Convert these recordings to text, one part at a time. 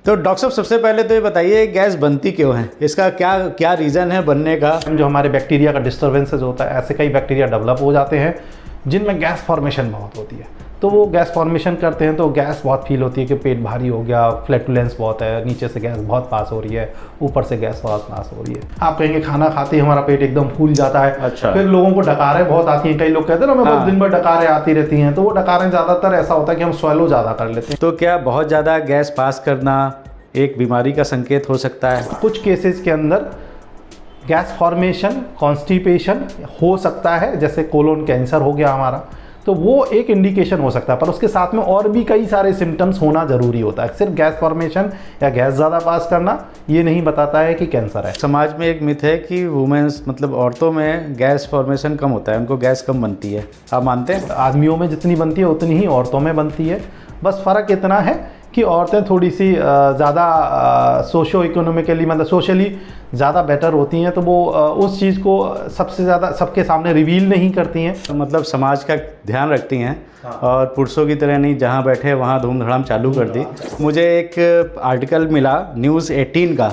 तो डॉक्टर साहब सबसे पहले तो ये बताइए गैस बनती क्यों है, इसका क्या क्या रीज़न है बनने का। जो हमारे बैक्टीरिया का डिस्टर्बेंसेज होता है, ऐसे कई बैक्टीरिया डेवलप हो जाते हैं जिनमें गैस फॉर्मेशन बहुत होती है। तो वो गैस फॉर्मेशन करते हैं तो गैस बहुत फील होती है कि पेट भारी हो गया, फ्लैटुलेंस बहुत है, नीचे से गैस बहुत पास हो रही है, ऊपर से गैस बहुत पास हो रही है। आप कहेंगे खाना खाते ही हमारा पेट एकदम फूल जाता है। अच्छा। फिर लोगों को डकारें बहुत आती हैं, कई लोग कहते हैं ना हमें बहुत दिन भर डकारें आती रहती हैं। तो वो डकारें ज़्यादातर ऐसा होता है कि हम स्वैलो ज़्यादा कर लेते हैं। तो क्या बहुत ज़्यादा गैस पास करना एक बीमारी का संकेत हो सकता है? कुछ केसेस के अंदर गैस फॉर्मेशन, कॉन्स्टिपेशन हो सकता है, जैसे कोलोन कैंसर हो गया हमारा, तो वो एक इंडिकेशन हो सकता है। पर उसके साथ में और भी कई सारे सिम्टम्स होना ज़रूरी होता है। सिर्फ गैस फॉर्मेशन या गैस ज़्यादा पास करना ये नहीं बताता है कि कैंसर है। समाज में एक मिथ है कि वुमेन्स मतलब औरतों में गैस फॉर्मेशन कम होता है, उनको गैस कम बनती है, आप मानते हैं? आदमियों में जितनी बनती है उतनी ही औरतों में बनती है। बस फ़र्क इतना है कि औरतें थोड़ी सी ज़्यादा सोशो इकोनॉमिकली मतलब सोशली ज़्यादा बेटर होती हैं, तो वो उस चीज़ को सबसे ज़्यादा सबके सामने रिवील नहीं करती हैं। मतलब समाज का ध्यान रखती हैं। हाँ। और पुरुषों की तरह नहीं, जहाँ बैठे वहाँ धूम धड़ाम चालू कर दी। मुझे एक आर्टिकल मिला न्यूज़ 18 का,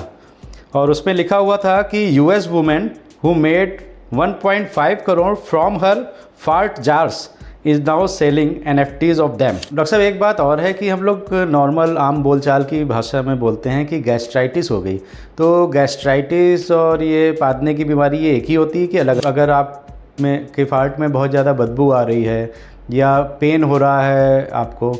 और उसमें लिखा हुआ था कि US women who made 1.5 crore from her fart jars is now selling NFTs of them. Doctor साहब एक बात और है कि हम लोग नॉर्मल आम बोलचाल की भाषा में बोलते हैं कि गैस्ट्राइटिस हो गई, तो गैस्ट्राइटिस और ये पादने की बीमारी ये एक ही होती है कि अलग? अगर आप में के फार्ट में बहुत ज़्यादा बदबू आ रही है या पेन हो रहा है आपको,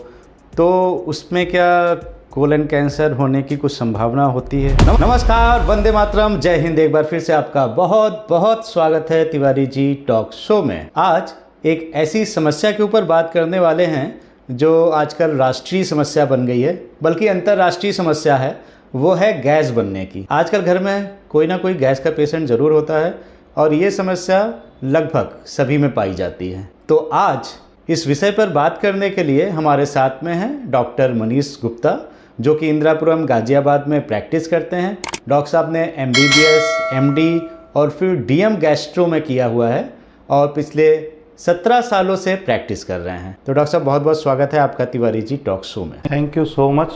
तो उसमें क्या कोलन कैंसर होने की कुछ संभावना होती है? नमस्कार, वंदे मातरम, जय हिंद। एक बार फिर से आपका बहुत बहुत स्वागत है तिवारी जी टॉक शो में। आज एक ऐसी समस्या के ऊपर बात करने वाले हैं जो आजकल राष्ट्रीय समस्या बन गई है, बल्कि अंतर्राष्ट्रीय समस्या है। वो है गैस बनने की। आजकल घर में कोई ना कोई गैस का पेशेंट ज़रूर होता है और ये समस्या लगभग सभी में पाई जाती है। तो आज इस विषय पर बात करने के लिए हमारे साथ में हैं डॉक्टर मनीष गुप्ता, जो कि इंदिरापुरम गाजियाबाद में प्रैक्टिस करते हैं। डॉक्टर साहब ने MBBS, MD और फिर DM गैस्ट्रो में किया हुआ है और पिछले 17 सालों से प्रैक्टिस कर रहे हैं। तो डॉक्टर साहब बहुत बहुत स्वागत है आपका तिवारी जी टॉक शो में। Thank you so much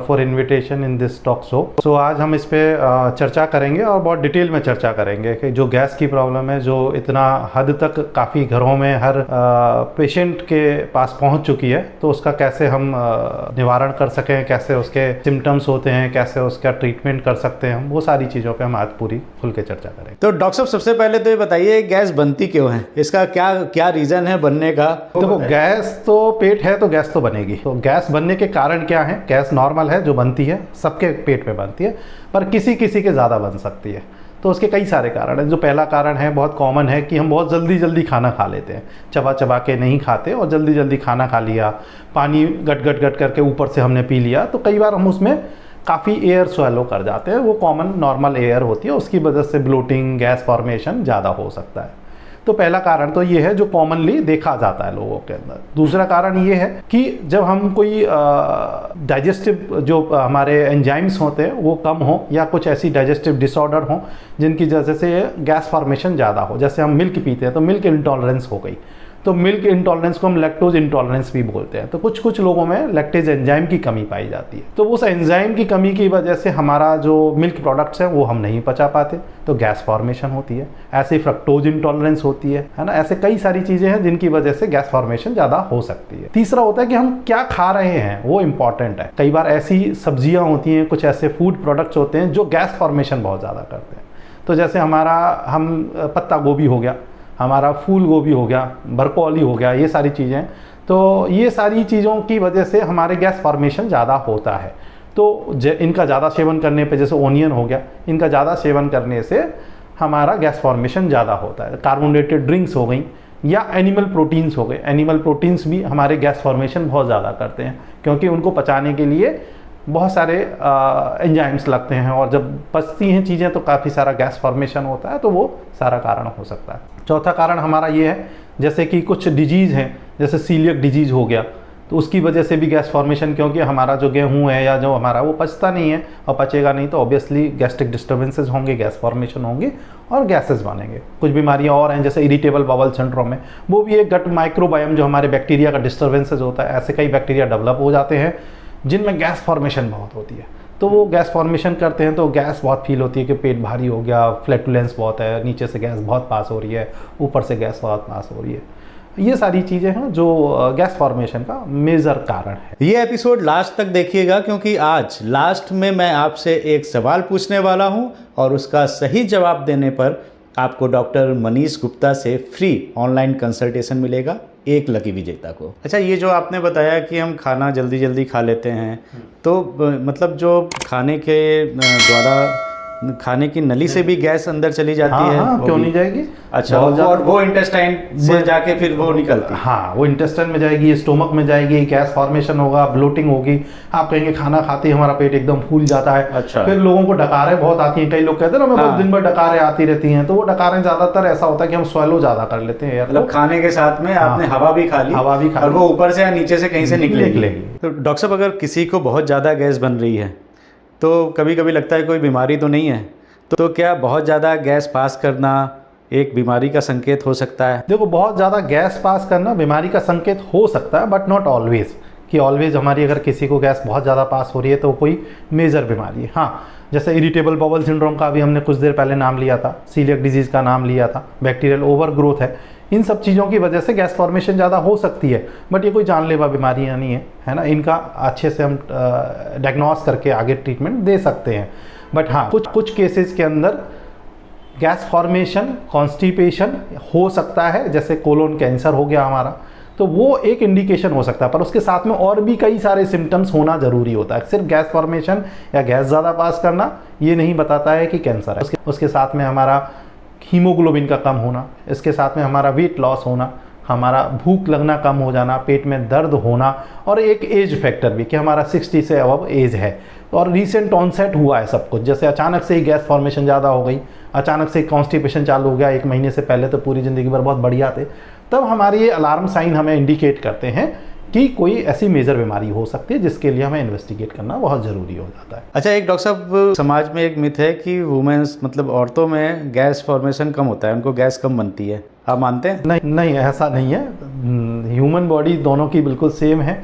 for invitation in this talk show. So आज हम इस पे चर्चा करेंगे और बहुत डिटेल में चर्चा करेंगे कि जो गैस की प्रॉब्लम है, जो इतना हद तक काफ़ी घरों में हर पेशेंट के पास पहुंच चुकी है, तो उसका कैसे हम निवारण कर सकें, कैसे उसके सिम्टम्स होते हैं, कैसे उसका ट्रीटमेंट कर सकते हैं, हम वो सारी चीज़ों पर हम आज पूरी खुल के चर्चा करेंगे। तो डॉक्टर साहब सबसे पहले तो ये बताइए गैस बनती क्यों है, इसका क्या क्या रीज़न है बनने का? देखो, गैस तो पेट है तो गैस तो बनेगी। तो गैस बनने के कारण क्या है? गैस नॉर्मल है जो बनती है, सबके पेट में बनती है, पर किसी किसी के ज़्यादा बन सकती है। तो उसके कई सारे कारण हैं। जो पहला कारण है, बहुत कॉमन है, कि हम बहुत जल्दी जल्दी खाना खा लेते हैं, चबा चबा के नहीं खाते और जल्दी जल्दी खाना खा लिया, पानी गट गट गट करके ऊपर से हमने पी लिया, तो कई बार हम उसमें काफ़ी एयर स्वैलो कर जाते हैं। वो कॉमन नॉर्मल एयर होती है, उसकी वजह से ब्लोटिंग, गैस फॉर्मेशन ज़्यादा हो सकता है। तो पहला कारण तो ये है जो कॉमनली देखा जाता है लोगों के अंदर। दूसरा कारण ये है कि जब हम कोई डाइजेस्टिव जो हमारे एंजाइम्स होते हैं वो कम हो, या कुछ ऐसी डाइजेस्टिव डिसऑर्डर हो जिनकी वजह से गैस फॉर्मेशन ज़्यादा हो। जैसे हम मिल्क पीते हैं तो मिल्क इंटॉलरेंस हो गई, तो मिल्क इंटॉलरेंस को हम लैक्टोज इंटॉलरेंस भी बोलते हैं। तो कुछ कुछ लोगों में लैक्टेज एंजाइम की कमी पाई जाती है, तो उस एंजाइम की कमी की वजह से हमारा जो मिल्क प्रोडक्ट्स हैं वो हम नहीं पचा पाते, तो गैस फॉर्मेशन होती है। ऐसे फ्रक्टोज इंटॉलरेंस होती है ना। ऐसे कई सारी चीज़ें हैं जिनकी वजह से गैस फॉर्मेशन ज़्यादा हो सकती है। तीसरा होता है कि हम क्या खा रहे हैं, वो इंपॉर्टेंट है। कई बार ऐसी सब्जियाँ होती हैं, कुछ ऐसे फूड प्रोडक्ट्स होते हैं जो गैस फॉर्मेशन बहुत ज़्यादा करते हैं। तो जैसे हम पत्ता गोभी हो गया, हमारा फूल गोभी हो गया, ब्रोकोली हो गया, ये सारी चीज़ें, तो ये सारी चीज़ों की वजह से हमारे गैस फॉर्मेशन ज़्यादा होता है। तो इनका ज़्यादा सेवन करने पे, जैसे ओनियन हो गया, इनका ज़्यादा सेवन करने से हमारा गैस फॉर्मेशन ज़्यादा होता है। कार्बोनेटेड ड्रिंक्स हो गई या एनिमल प्रोटीन्स हो गए, एनिमल प्रोटीन्स भी हमारे गैस फॉर्मेशन बहुत ज़्यादा करते हैं, क्योंकि उनको पचाने के लिए बहुत सारे एंजाइम्स लगते हैं, और जब पचती हैं चीज़ें तो काफ़ी सारा गैस फॉर्मेशन होता है, तो वो सारा कारण हो सकता है। चौथा कारण हमारा ये है, जैसे कि कुछ डिजीज़ हैं, जैसे सीलियक डिजीज़ हो गया, तो उसकी वजह से भी गैस फॉर्मेशन, क्योंकि हमारा जो गेहूँ है या जो हमारा वो पचता नहीं है, और पचेगा नहीं तो ऑब्वियसली गैस्ट्रिक डिस्टर्बेंसेस होंगे, गैस फॉर्मेशन होंगे और गैसेस बनेंगे। कुछ बीमारियाँ और हैं, जैसे इरिटेबल बाउल सिंड्रोम है, वो भी एक गट माइक्रोबायोम जो हमारे बैक्टीरिया का डिस्टर्बेंसेस होता है, ऐसे कई बैक्टीरिया डेवलप हो जाते हैं जिनमें गैस फॉर्मेशन बहुत होती है। तो वो गैस फॉर्मेशन करते हैं तो गैस बहुत फील होती है कि पेट भारी हो गया, फ्लैटुलेंस बहुत है, नीचे से गैस बहुत पास हो रही है, ऊपर से गैस बहुत पास हो रही है। ये सारी चीज़ें हैं जो गैस फॉर्मेशन का मेजर कारण है। ये एपिसोड लास्ट तक देखिएगा, क्योंकि आज लास्ट में मैं आपसे एक सवाल पूछने वाला हूं और उसका सही जवाब देने पर आपको डॉक्टर मनीष गुप्ता से फ्री ऑनलाइन कंसल्टेशन मिलेगा, एक लकी विजेता को। अच्छा, ये जो आपने बताया कि हम खाना जल्दी जल्दी खा लेते हैं, तो मतलब जो खाने के द्वारा खाने की नली से भी गैस अंदर चली जाती है? हाँ, क्यों नहीं जाएगी। अच्छा, और वो इंटेस्टाइन से जाके फिर वो निकलती है? हाँ, वो इंटेस्टाइन में जाएगी, स्टोमक में जाएगी, गैस फॉर्मेशन होगा, ब्लोटिंग होगी। आप कहेंगे खाना खाते ही हमारा पेट एकदम फूल जाता है। अच्छा। फिर लोगों को डकारें बहुत आती हैं, कई लोग कहते हैं ना हमें बस दिन भर डकारें आती रहती हैं, तो वो डकारें ज्यादातर ऐसा होता है कि हम स्वैलो ज्यादा कर लेते हैं, मतलब खाने के साथ में आपने हवा भी खा ली और वो ऊपर से या नीचे से कहीं से निकलेगी। तो डॉक्टर साहब, अगर किसी को बहुत ज़्यादा गैस बन रही है तो कभी कभी लगता है कोई बीमारी तो नहीं है, तो क्या बहुत ज़्यादा गैस पास करना एक बीमारी का संकेत हो सकता है? देखो, बहुत ज़्यादा गैस पास करना बीमारी का संकेत हो सकता है, बट नॉट ऑलवेज कि ऑलवेज हमारी अगर किसी को गैस बहुत ज़्यादा पास हो रही है तो कोई मेजर बीमारी है। हाँ, जैसे इरिटेबल बाउल सिंड्रोम का भी हमने कुछ देर पहले नाम लिया था, सीलियक डिजीज़ का नाम लिया था, बैक्टीरियल ओवर ग्रोथ है। इन सब चीज़ों की वजह से गैस फॉर्मेशन ज़्यादा हो सकती है, बट ये कोई जानलेवा बीमारियाँ नहीं है ना। इनका अच्छे से हम डायग्नोस करके आगे ट्रीटमेंट दे सकते हैं। बट हाँ, कुछ केसेस के अंदर गैस फॉर्मेशन, कॉन्स्टिपेशन हो सकता है, जैसे कोलोन कैंसर हो गया हमारा, तो वो एक इंडिकेशन हो सकता है, पर उसके साथ में और भी कई सारे सिम्टम्स होना ज़रूरी होता है। सिर्फ गैस फॉर्मेशन या गैस ज़्यादा पास करना ये नहीं बताता है कि कैंसर है। उसके साथ में हमारा हीमोग्लोबिन का कम होना, इसके साथ में हमारा वेट लॉस होना, हमारा भूख लगना कम हो जाना, पेट में दर्द होना, और एक एज फैक्टर भी कि हमारा 60 से अबव एज है और रीसेंट ऑनसेट हुआ है सब कुछ। जैसे अचानक से ही गैस फॉर्मेशन ज़्यादा हो गई, अचानक से कॉन्स्टिपेशन चालू हो गया, 1 महीने से पहले तो पूरी ज़िंदगी भर बहुत बढ़िया थे, तब हमारे ये अलार्म साइन हमें इंडिकेट करते हैं कि कोई ऐसी मेजर बीमारी हो सकती है जिसके लिए हमें इन्वेस्टिगेट करना बहुत ज़रूरी हो जाता है। अच्छा, एक डॉक्टर साहब, समाज में एक मिथ है कि वुमेन्स मतलब औरतों में गैस फॉर्मेशन कम होता है, उनको गैस कम बनती है, आप मानते हैं? नहीं, ऐसा नहीं है। ह्यूमन बॉडी दोनों की बिल्कुल सेम है,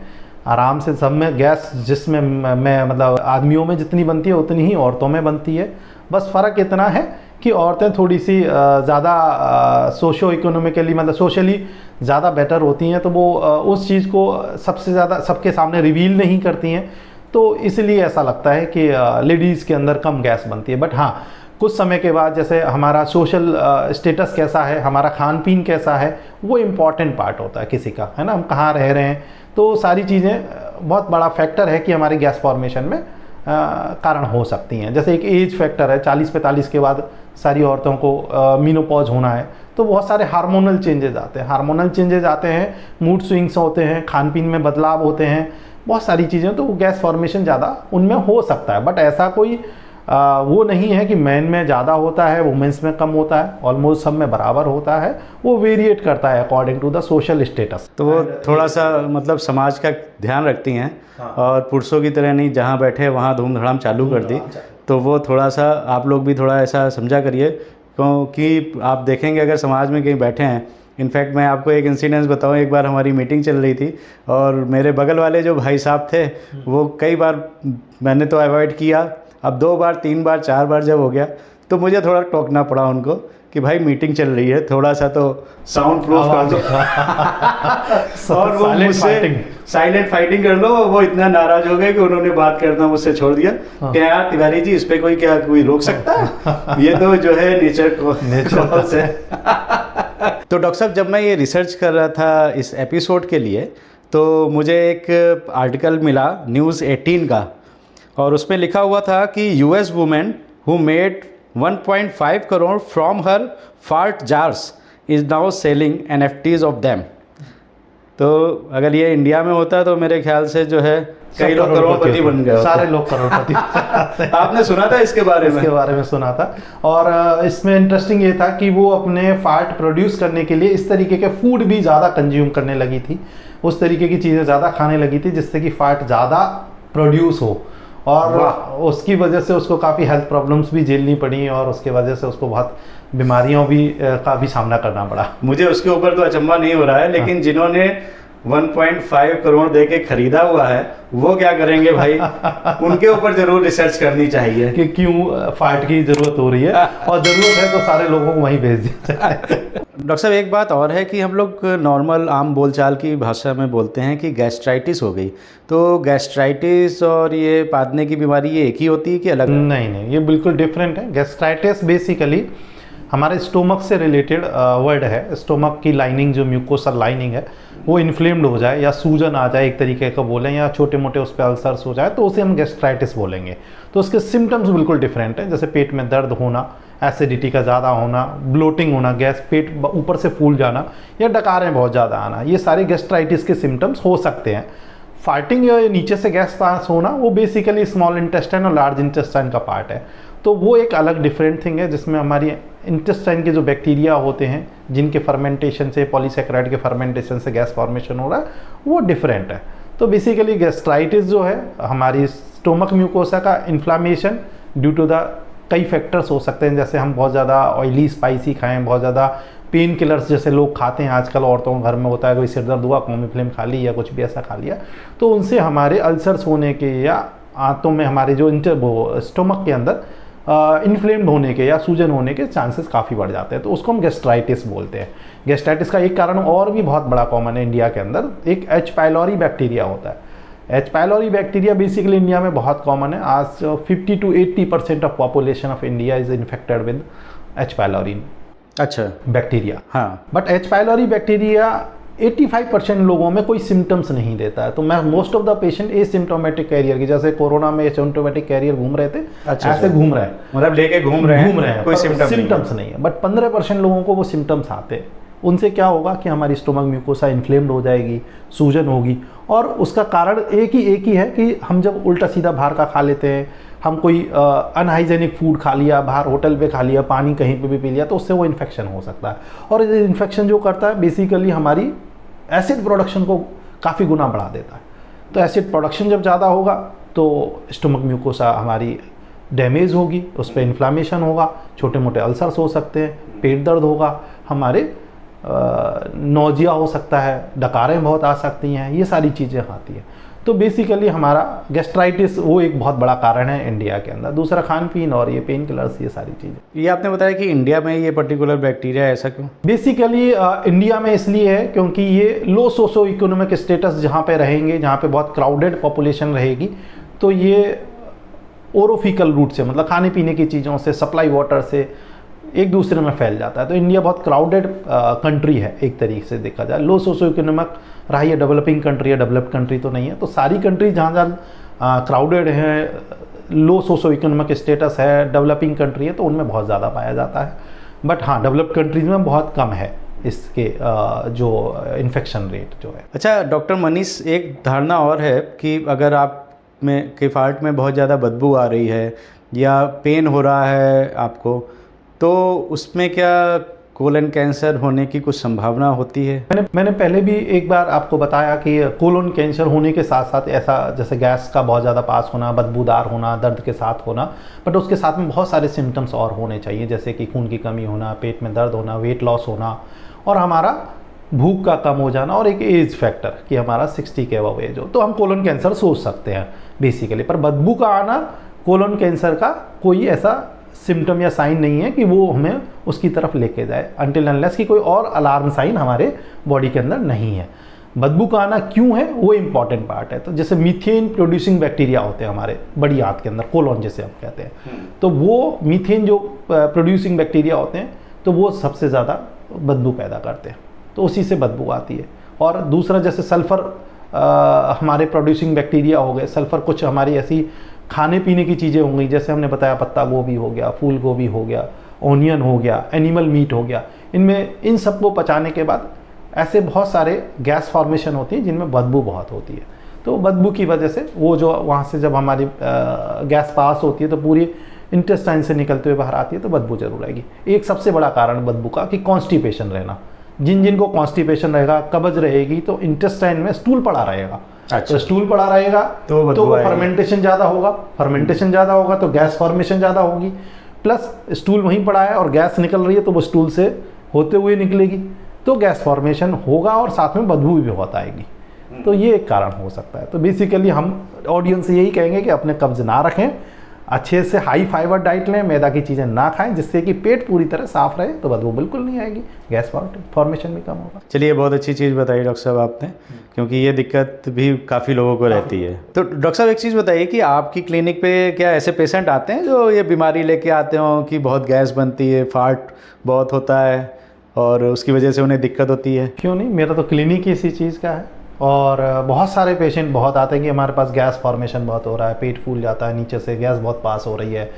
आराम से सब में गैस, जिसमें मैं मतलब आदमियों में जितनी बनती है उतनी ही औरतों में बनती है। बस फ़र्क इतना है कि औरतें थोड़ी सी ज़्यादा सोशो इकोनॉमिकली मतलब सोशली ज़्यादा बेटर होती हैं, तो वो उस चीज़ को सबसे ज़्यादा सबके सामने रिवील नहीं करती हैं, तो इसलिए ऐसा लगता है कि लेडीज़ के अंदर कम गैस बनती है। बट हाँ, कुछ समय के बाद जैसे हमारा सोशल स्टेटस कैसा है, हमारा खान पीन कैसा है, वो इम्पॉर्टेंट पार्ट होता है किसी का, है ना। हम कहाँ रह रहे हैं, तो सारी चीज़ें बहुत बड़ा फैक्टर है कि हमारी गैस फॉर्मेशन में कारण हो सकती हैं। जैसे एक एज फैक्टर है, 40-45 के बाद सारी औरतों को मीनोपॉज होना है, तो बहुत सारे हार्मोनल चेंजेस आते हैं। हार्मोनल चेंजेस आते हैं, मूड स्विंग्स होते हैं, खान पीन में बदलाव होते हैं, बहुत सारी चीज़ें, तो वो गैस फॉर्मेशन ज़्यादा उनमें हो सकता है। बट ऐसा कोई वो नहीं है कि मेन में ज़्यादा होता है, वुमेंस में कम होता है, ऑलमोस्ट सब में बराबर होता है। वो वेरिएट करता है according to the social status. तो वो थोड़ा सा मतलब समाज का ध्यान रखती हैं। हाँ। और पुरुषों की तरह नहीं, जहाँ बैठे वहाँ धूम धड़ाम चालू कर दी, तो वो थोड़ा सा आप लोग भी थोड़ा ऐसा समझा करिए, क्योंकि आप देखेंगे अगर समाज में कहीं बैठे हैं। इनफैक्ट मैं आपको एक इंसिडेंस बताऊं, एक बार हमारी मीटिंग चल रही थी और मेरे बगल वाले जो भाई साहब थे, वो कई बार मैंने तो अवॉइड किया, अब 2 बार 3 बार 4 बार जब हो गया तो मुझे थोड़ा टोकना पड़ा उनको कि भाई मीटिंग चल रही है, थोड़ा सा तो साउंड प्रूफ कर दो। और वो मुझसे साइलेंट फाइटिंग कर लो। वो इतना नाराज हो गए कि उन्होंने बात करना मुझसे छोड़ दिया। क्या यार तिवारी जी, इस पे कोई रोक सकता है? ये तो जो है नेचर से। तो डॉक्टर साहब, जब मैं ये रिसर्च कर रहा था इस एपिसोड के लिए, तो मुझे एक आर्टिकल मिला न्यूज़ 18 का, और उसमें लिखा हुआ था कि US women who made 1.5 crore from her fart jars is now selling NFTs of them. तो अगर ये इंडिया में होता तो मेरे ख्याल से जो है कई लोग करोड़पति बन गए, सारे लोग करोड़पति। आपने सुना था इसके बारे में? इसके बारे में सुना था। और इसमें इंटरेस्टिंग ये था कि वो अपने फार्ट प्रोड्यूस करने के लिए इस तरीके के फूड भी ज़्यादा कंज्यूम करने लगी थी, उस तरीके की चीज़ें ज़्यादा खाने लगी थी जिससे कि फार्ट ज़्यादा प्रोड्यूस हो, और उसकी वजह से उसको काफ़ी हेल्थ प्रॉब्लम्स भी झेलनी पड़ी, और उसके वजह से उसको बहुत बीमारियों का भी सामना करना पड़ा। मुझे उसके ऊपर तो अचंभा नहीं हो रहा है, लेकिन जिन्होंने 1.5 करोड़ दे के खरीदा हुआ है, वो क्या करेंगे भाई? उनके ऊपर जरूर रिसर्च करनी चाहिए कि क्यों फार्ट की जरूरत हो रही है, और जरूरत है तो सारे लोगों को वहीं भेज दिया जाए। डॉक्टर साहब, एक बात और है कि हम लोग नॉर्मल आम बोलचाल की भाषा में बोलते हैं कि गैस्ट्राइटिस हो गई, तो गैस्ट्राइटिस और ये पादने की बीमारी ये एक ही होती है कि अलग? नहीं, ये बिल्कुल डिफरेंट है। गैस्ट्राइटिस बेसिकली हमारे स्टोमक से रिलेटेड वर्ड है। स्टोमक की लाइनिंग, जो म्यूकोसल लाइनिंग है, वो इन्फ्लेम्ड हो जाए या सूजन आ जाए एक तरीके का बोलें, या छोटे मोटे उस पर अल्सर्स हो जाए, तो उसे हम गैस्ट्राइटिस बोलेंगे। तो उसके सिम्टम्स बिल्कुल डिफरेंट हैं, जैसे पेट में दर्द होना, एसिडिटी का ज़्यादा होना, ब्लोटिंग होना, गैस, पेट ऊपर से फूल जाना, या डकारें बहुत ज़्यादा आना, ये सारे गैस्ट्राइटिस के सिम्टम्स हो सकते हैं। फार्टिंग या नीचे से गैस पास होना, वो बेसिकली स्मॉल इंटेस्टाइन और लार्ज इंटेस्टाइन का पार्ट है, तो वो एक अलग डिफरेंट थिंग है, जिसमें हमारी इंटेस्टाइन के जो बैक्टीरिया होते हैं, जिनके फर्मेंटेशन से, पॉलीसेकेराइड के फर्मेंटेशन से गैस फॉर्मेशन हो रहा है, वो डिफरेंट है। तो बेसिकली गैस्ट्राइटिस जो है हमारी स्टोमक म्यूकोसा का इन्फ्लामेशन ड्यू टू द कई फैक्टर्स हो सकते हैं, जैसे हम बहुत ज़्यादा ऑयली स्पाइसी खाएं, बहुत ज़्यादा पेन किलर्स जैसे लोग खाते हैं आजकल, औरतों के घर में होता है, कोई सिर दर्द हुआ, कोमिफ्लेम खा ली या कुछ भी ऐसा खा लिया, तो उनसे हमारे अल्सर्स होने के या आंतों में हमारे जो स्टोमक के अंदर इन्फ्लेम्ड होने के या सूजन होने के चांसेस काफ़ी बढ़ जाते हैं, तो उसको हम गैस्ट्राइटिस बोलते हैं। गैस्ट्राइटिस का एक कारण और भी बहुत बड़ा कॉमन है इंडिया के अंदर, एक एच पाइलोरी बैक्टीरिया होता है। H pylori bacteria basically India में बहुत कॉमन है। आज 50 to 80% of population of India is infected with H pylori अच्छा बैक्टीरिया। हाँ, बट एच पाइलोरी बैक्टीरिया 85% लोगों में कोई सिम्टम्स नहीं देता है। तो मैं most of the patient asymptomatic carrier की, जैसे कोरोना में एसिम्टोमेटिक कैरियर घूम रहे थे, अच्छा, ऐसे घूम रहे हैं, मतलब लेके घूम रहे हैं, कोई सिम्टम्स नहीं है। बट 15% लोगों को वो सिम्टम्स आते हैं। उनसे क्या होगा कि हमारी स्टोमक म्यूकोसा इन्फ्लेम्ड हो जाएगी, सूजन होगी, और उसका कारण एक ही है कि हम जब उल्टा सीधा बाहर का खा लेते हैं, हम कोई अनहाइजेनिक फूड खा लिया, बाहर होटल पे खा लिया, पानी कहीं पे भी पी लिया, तो उससे वो इन्फेक्शन हो सकता है। और ये इन्फेक्शन जो करता है बेसिकली हमारी एसिड प्रोडक्शन को काफ़ी गुना बढ़ा देता है। तो एसिड प्रोडक्शन जब ज़्यादा होगा तो स्टोमक म्यूकोसा हमारी डैमेज होगी, उस पर इन्फ्लामेशन होगा, छोटे मोटे अल्सर्स हो सकते हैं, पेट दर्द होगा, हमारे नोजिया हो सकता है, डकारें बहुत आ सकती हैं, ये सारी चीज़ें आती हैं। तो बेसिकली हमारा गैस्ट्राइटिस वो एक बहुत बड़ा कारण है इंडिया के अंदर। दूसरा खान पीन और ये पेन किलर्स, ये सारी चीज़ें। ये आपने बताया कि इंडिया में ये पर्टिकुलर बैक्टीरिया, ऐसा क्यों? बेसिकली इंडिया में इसलिए है क्योंकि ये लो सोशो इकोनॉमिक स्टेटस जहाँ पे रहेंगे, जहाँ पे बहुत क्राउडेड पॉपुलेशन रहेगी, तो ये ओरोफिकल रूट से, मतलब खाने पीने की चीज़ों से, सप्लाई वाटर से एक दूसरे में फैल जाता है। तो इंडिया बहुत क्राउडेड कंट्री है एक तरीके से देखा जाए। लो सोशो इकोनॉमिक रहा, ये डेवलपिंग कंट्री है, डेवलप्ड कंट्री तो नहीं है। तो सारी कंट्री जहाँ जहाँ क्राउडेड है, लो सोशो इकोनॉमिक स्टेटस है, डेवलपिंग कंट्री है, तो उनमें बहुत ज़्यादा पाया जाता है। बट हाँ, डेवलप्ड कंट्रीज में बहुत कम है इसके जो इन्फेक्शन रेट जो है। अच्छा डॉक्टर मनीष, एक धारणा और है कि अगर आप में के फाल्ट में बहुत ज़्यादा बदबू आ रही है या पेन हो रहा है आपको, तो उसमें क्या कोलन कैंसर होने की कुछ संभावना होती है? मैंने पहले भी एक बार आपको बताया कि कोलन कैंसर होने के साथ साथ ऐसा, जैसे गैस का बहुत ज़्यादा पास होना, बदबूदार होना, दर्द के साथ होना, बट उसके साथ में बहुत सारे सिम्टम्स और होने चाहिए, जैसे कि खून की कमी होना, पेट में दर्द होना, वेट लॉस होना, और हमारा भूख का कम हो जाना, और एक एज फैक्टर कि हमारा 60 के अबव एज हो, तो हम कोलन कैंसर सोच सकते हैं बेसिकली। पर बदबू का आना कोलन कैंसर का कोई ऐसा सिम्टम या साइन नहीं है कि वो हमें उसकी तरफ लेके जाए, अनटिल अनलेस कि कोई और अलार्म साइन हमारे बॉडी के अंदर नहीं है। बदबू का आना क्यों है, वो इम्पॉर्टेंट पार्ट है। तो जैसे मीथेन प्रोड्यूसिंग बैक्टीरिया होते हैं हमारे बड़ी आंत के अंदर, कोलोन जिसे हम कहते हैं, तो वो मीथेन जो प्रोड्यूसिंग बैक्टीरिया होते हैं, तो वो सबसे ज़्यादा बदबू पैदा करते हैं, तो उसी से बदबू आती है। और दूसरा, जैसे सल्फ़र हमारे प्रोड्यूसिंग बैक्टीरिया हो गए, सल्फ़र कुछ हमारी ऐसी खाने पीने की चीज़ें होंगी, जैसे हमने बताया पत्ता गोभी हो गया, फूल गोभी हो गया, ऑनियन हो गया, एनिमल मीट हो गया, इनमें इन सबको पचाने के बाद ऐसे बहुत सारे गैस फॉर्मेशन होती है जिनमें बदबू बहुत होती है। तो बदबू की वजह से वो जो वहाँ से जब हमारी गैस पास होती है तो पूरी इंटेस्टाइन से निकलते हुए बाहर आती है, तो बदबू जरूर आएगी। एक सबसे बड़ा कारण बदबू का कि कॉन्स्टिपेशन रहना, जिनको कॉन्स्टिपेशन रहेगा, कब्ज रहेगी, तो इंटेस्टाइन में स्टूल पड़ा रहेगा। अच्छा। तो स्टूल पड़ा रहेगा तो फर्मेंटेशन ज़्यादा होगा, फर्मेंटेशन ज़्यादा होगा तो गैस फॉर्मेशन ज़्यादा होगी, प्लस स्टूल वहीं पड़ा है और गैस निकल रही है तो वो स्टूल से होते हुए निकलेगी, तो गैस फॉर्मेशन होगा और साथ में बदबू भी बहुत आएगी। तो ये एक कारण हो सकता है। तो बेसिकली हम ऑडियंस से यही कहेंगे कि अपने कब्ज ना रखें, अच्छे से हाई फाइबर डाइट लें, मैदा की चीज़ें ना खाएं, जिससे कि पेट पूरी तरह साफ रहे, तो बदबू बिल्कुल नहीं आएगी, गैस फॉर्मेशन भी कम होगा। चलिए, बहुत अच्छी चीज़ बताई डॉक्टर साहब आपने, क्योंकि ये दिक्कत भी काफ़ी लोगों को रहती है। तो डॉक्टर साहब एक चीज़ बताइए कि आपकी क्लिनिक पे क्या ऐसे पेशेंट आते हैं जो ये बीमारी लेके आते हों कि बहुत गैस बनती है, फाट बहुत होता है और उसकी वजह से उन्हें दिक्कत होती है? क्यों नहीं, मेरा तो क्लिनिक ही इसी चीज़ का है। और बहुत सारे पेशेंट बहुत आते हैं कि हमारे पास गैस फॉर्मेशन बहुत हो रहा है, पेट फूल जाता है, नीचे से गैस बहुत पास हो रही है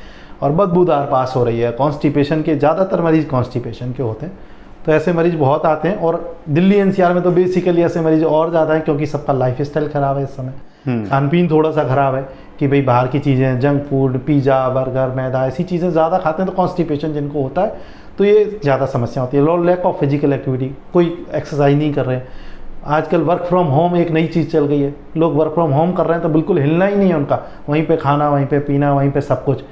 और बदबूदार पास हो रही है। कॉन्स्टिपेशन के ज़्यादातर मरीज़ कॉन्स्टिपेशन के होते हैं, तो ऐसे मरीज़ बहुत आते हैं। और दिल्ली एनसीआर में तो बेसिकली ऐसे मरीज़ और ज़्यादा हैं, क्योंकि सबका लाइफ स्टाइल ख़राब है इस समय, खान पीन थोड़ा सा ख़राब है कि भाई बाहर की चीज़ें, जंक फूड, पिज़्ज़ा, बर्गर, मैदा, ऐसी चीज़ें ज़्यादा खाते हैं, तो कॉन्स्टिपेशन जिनको होता है तो ये ज़्यादा समस्या होती है। लैक ऑफ फिजिकल एक्टिविटी, कोई एक्सरसाइज नहीं कर रहे हैं। आजकल वर्क फ्रॉम होम एक नई चीज़ चल गई है, लोग वर्क फ्रॉम होम कर रहे हैं तो बिल्कुल हिलना ही नहीं है उनका, वहीं पे खाना, वहीं पे पीना, वहीं पे सब कुछ,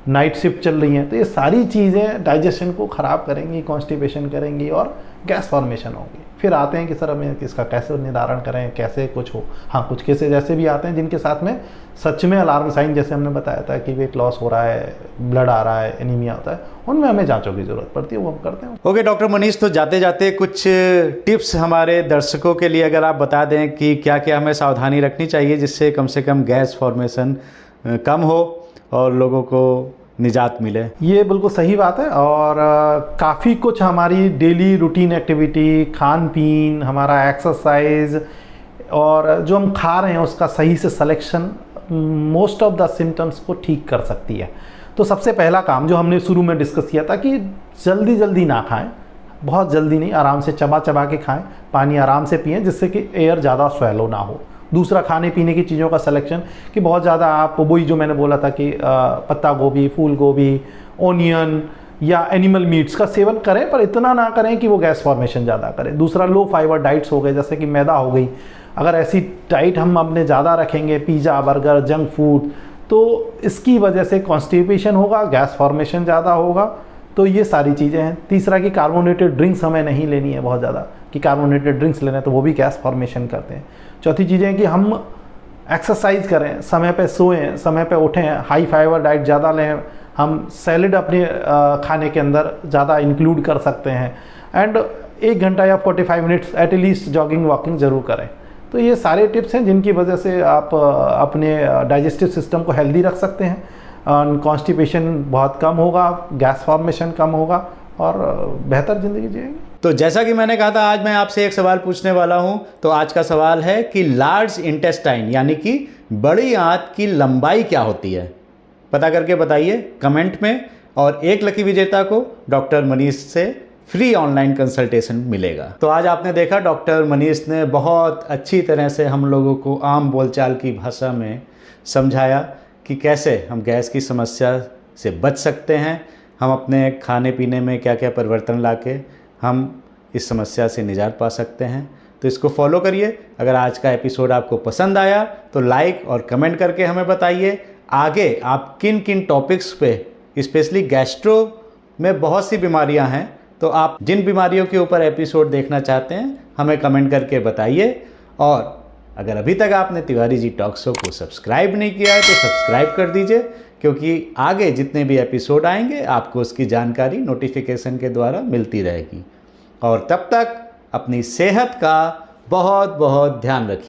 नाइट शिफ्ट चल रही हैं। तो ये सारी चीज़ें डाइजेशन को ख़राब करेंगी, कॉन्स्टिपेशन करेंगी और गैस फॉर्मेशन होगी। फिर आते हैं कि सर हमें इसका कैसे निवारण करें, कैसे कुछ हो। हाँ, कुछ केसेज ऐसे भी आते हैं जिनके साथ में सच में अलार्म साइन, जैसे हमने बताया था कि वेट लॉस हो रहा है, ब्लड आ रहा है, एनीमिया होता है, उनमें हमें जांचों की ज़रूरत पड़ती है, वो हम करते हैं। ओके डॉक्टर मनीष, तो जाते जाते कुछ टिप्स हमारे दर्शकों के लिए अगर आप बता दें कि क्या क्या हमें सावधानी रखनी चाहिए जिससे कम से कम गैस फॉर्मेशन कम हो और लोगों को निजात मिले। ये बिल्कुल सही बात है। और काफ़ी कुछ हमारी डेली रूटीन एक्टिविटी, खान पीन, हमारा एक्सरसाइज और जो हम खा रहे हैं उसका सही से selection most of the symptoms को ठीक कर सकती है। तो सबसे पहला काम जो हमने शुरू में डिस्कस किया था कि जल्दी जल्दी ना खाएं, बहुत जल्दी नहीं, आराम से चबा चबा के खाएं, पानी आराम से पिएं जिससे कि एयर ज़्यादा स्वेलो ना हो। दूसरा, खाने पीने की चीज़ों का सिलेक्शन, कि बहुत ज़्यादा आप वही जो मैंने बोला था कि पत्ता गोभी, फूल गोभी, ओनियन या एनिमल मीट्स का सेवन करें, पर इतना ना करें कि वो गैस फॉर्मेशन ज़्यादा करें। दूसरा, लो फाइबर डाइट्स हो गए, जैसे कि मैदा हो गई, अगर ऐसी डाइट हम अपने ज़्यादा रखेंगे, पिज़्ज़ा, बर्गर, जंक फूड, तो इसकी वजह से कॉन्स्टिपेशन होगा, गैस फॉर्मेशन ज़्यादा होगा। तो ये सारी चीज़ें हैं। तीसरा, कि कार्बोनेटेड ड्रिंक्स हमें नहीं लेनी है बहुत ज़्यादा, कि कार्बोनेटेड ड्रिंक्स लेने तो वो भी गैस फॉर्मेशन करते हैं। चौथी चीज़ें हैं कि हम एक्सरसाइज करें, समय पे सोएं, समय पे उठें, हाई फाइबर डाइट ज़्यादा लें, हम सैलेड अपने खाने के अंदर ज़्यादा इंक्लूड कर सकते हैं, एंड 1 घंटा या 45 मिनट्स एटलीस्ट जॉगिंग वॉकिंग ज़रूर करें। तो ये सारे टिप्स हैं जिनकी वजह से आप अपने डाइजेस्टिव सिस्टम को हेल्दी रख सकते हैं, कॉन्स्टिपेशन बहुत कम होगा, गैस फॉर्मेशन कम होगा और बेहतर ज़िंदगी जिएंगे। तो जैसा कि मैंने कहा था, आज मैं आपसे एक सवाल पूछने वाला हूं। तो आज का सवाल है कि लार्ज इंटेस्टाइन यानी कि बड़ी आंत की लंबाई क्या होती है? पता करके बताइए कमेंट में, और एक लकी विजेता को डॉक्टर मनीष से फ्री ऑनलाइन कंसल्टेशन मिलेगा। तो आज आपने देखा डॉक्टर मनीष ने बहुत अच्छी तरह से हम लोगों को आम बोलचाल की भाषा में समझाया कि कैसे हम गैस की समस्या से बच सकते हैं, हम अपने खाने पीने में क्या क्या परिवर्तन लाके हम इस समस्या से निजात पा सकते हैं। तो इसको फॉलो करिए। अगर आज का एपिसोड आपको पसंद आया तो लाइक और कमेंट करके हमें बताइए आगे आप किन किन टॉपिक्स पे, स्पेशली गैस्ट्रो में बहुत सी बीमारियां हैं, तो आप जिन बीमारियों के ऊपर एपिसोड देखना चाहते हैं हमें कमेंट करके बताइए। और अगर अभी तक आपने तिवारी जी टॉक शो को सब्सक्राइब नहीं किया है तो सब्सक्राइब कर दीजिए, क्योंकि आगे जितने भी एपिसोड आएंगे आपको उसकी जानकारी नोटिफिकेशन के द्वारा मिलती रहेगी। और तब तक अपनी सेहत का बहुत बहुत ध्यान रखिए।